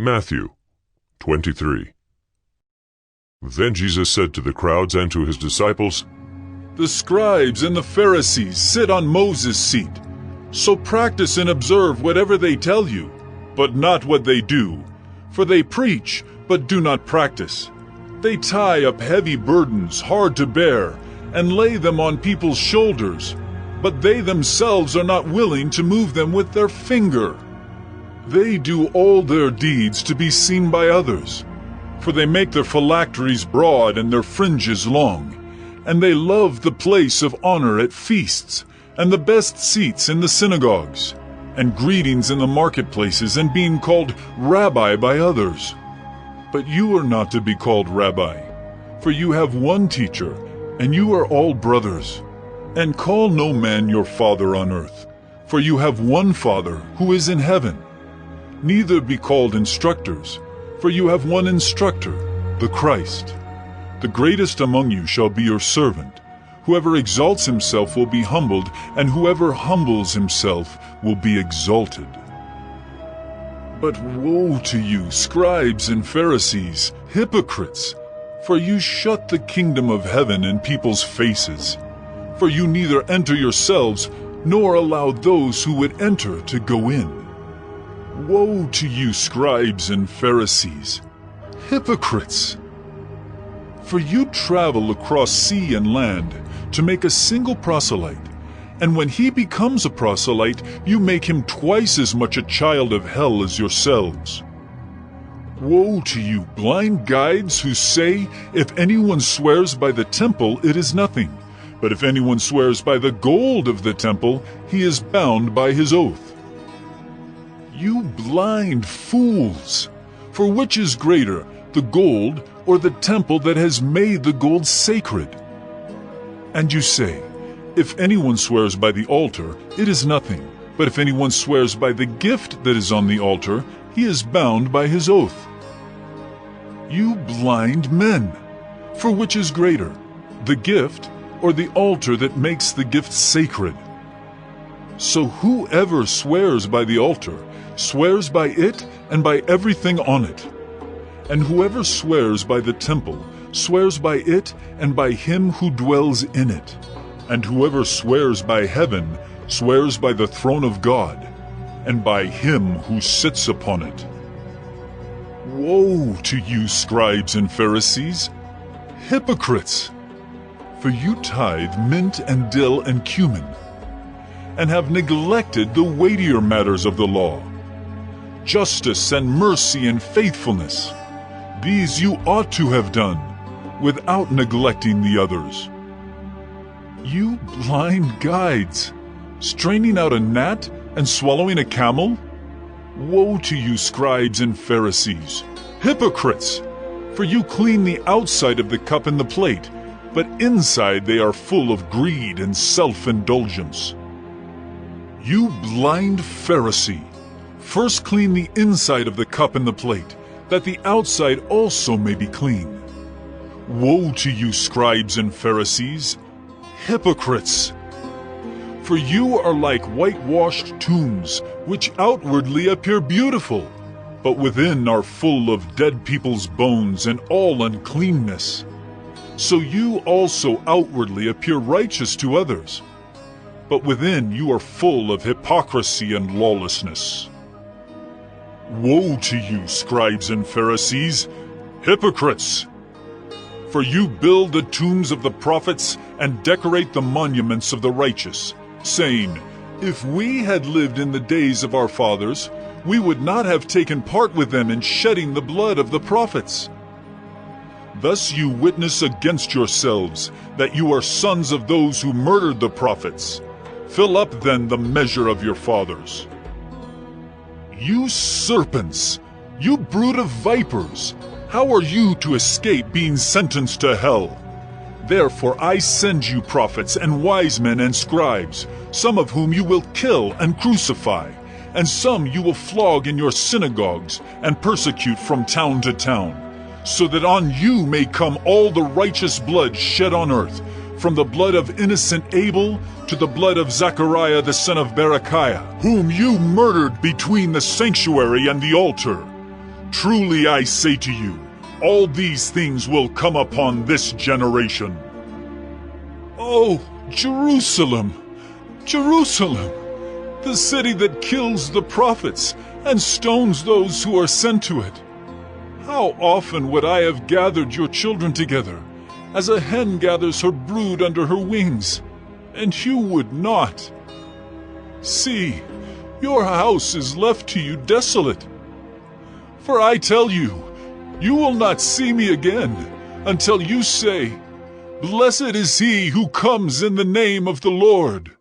Matthew 23. Then Jesus said to the crowds and to his disciples, The scribes and the Pharisees sit on Moses' seat. So practice and observe whatever they tell you, but not what they do. For they preach, but do not practice. They tie up heavy burdens, hard to bear, and lay them on people's shoulders, but they themselves are not willing to move them with their finger. They do all their deeds to be seen by others, for they make their phylacteries broad and their fringes long, and they love the place of honor at feasts, and the best seats in the synagogues, and greetings in the marketplaces, and being called Rabbi by others. But you are not to be called Rabbi, for you have one teacher, and you are all brothers. And call no man your father on earth, for you have one Father who is in heaven. Neither be called instructors, for you have one instructor, the Christ. The greatest among you shall be your servant. Whoever exalts himself will be humbled, and whoever humbles himself will be exalted. But woe to you, scribes and Pharisees, hypocrites! For you shut the kingdom of heaven in people's faces. For you neither enter yourselves, nor allow those who would enter to go in. Woe to you, scribes and Pharisees, hypocrites! For you travel across sea and land to make a single proselyte, and when he becomes a proselyte, you make him twice as much a child of hell as yourselves. Woe to you, blind guides, who say, if anyone swears by the temple, it is nothing, but if anyone swears by the gold of the temple, he is bound by his oath. You blind fools! For which is greater, the gold or the temple that has made the gold sacred? And you say, if anyone swears by the altar, it is nothing, but if anyone swears by the gift that is on the altar, he is bound by his oath. You blind men! For which is greater, the gift or the altar that makes the gift sacred? So whoever swears by the altar swears by it and by everything on it. And whoever swears by the temple swears by it and by him who dwells in it. And whoever swears by heaven swears by the throne of God and by him who sits upon it. Woe to you, scribes and Pharisees, hypocrites! For you tithe mint and dill and cumin, and have neglected the weightier matters of the law, justice and mercy and faithfulness. These you ought to have done, without neglecting the others. You blind guides, straining out a gnat and swallowing a camel? Woe to you, scribes and Pharisees, hypocrites! For you clean the outside of the cup and the plate, but inside they are full of greed and self-indulgence. You blind Pharisee! First clean the inside of the cup and the plate, that the outside also may be clean. Woe to you, scribes and Pharisees, hypocrites! For you are like whitewashed tombs, which outwardly appear beautiful, but within are full of dead people's bones and all uncleanness. So you also outwardly appear righteous to others, but within you are full of hypocrisy and lawlessness. Woe to you, scribes and Pharisees, hypocrites! For you build the tombs of the prophets and decorate the monuments of the righteous, saying, if we had lived in the days of our fathers, we would not have taken part with them in shedding the blood of the prophets. Thus you witness against yourselves that you are sons of those who murdered the prophets. Fill up then the measure of your fathers. You serpents! You brood of vipers! How are you to escape being sentenced to hell? Therefore I send you prophets and wise men and scribes, some of whom you will kill and crucify, and some you will flog in your synagogues and persecute from town to town, so that on you may come all the righteous blood shed on earth, from the blood of innocent Abel to the blood of Zechariah the son of Berechiah, whom you murdered between the sanctuary and the altar. Truly I say to you, all these things will come upon this generation. Oh, Jerusalem, Jerusalem, the city that kills the prophets and stones those who are sent to it. How often would I have gathered your children together, as a hen gathers her brood under her wings, and you would not. See, your house is left to you desolate. For I tell you, you will not see me again until you say, Blessed is he who comes in the name of the Lord.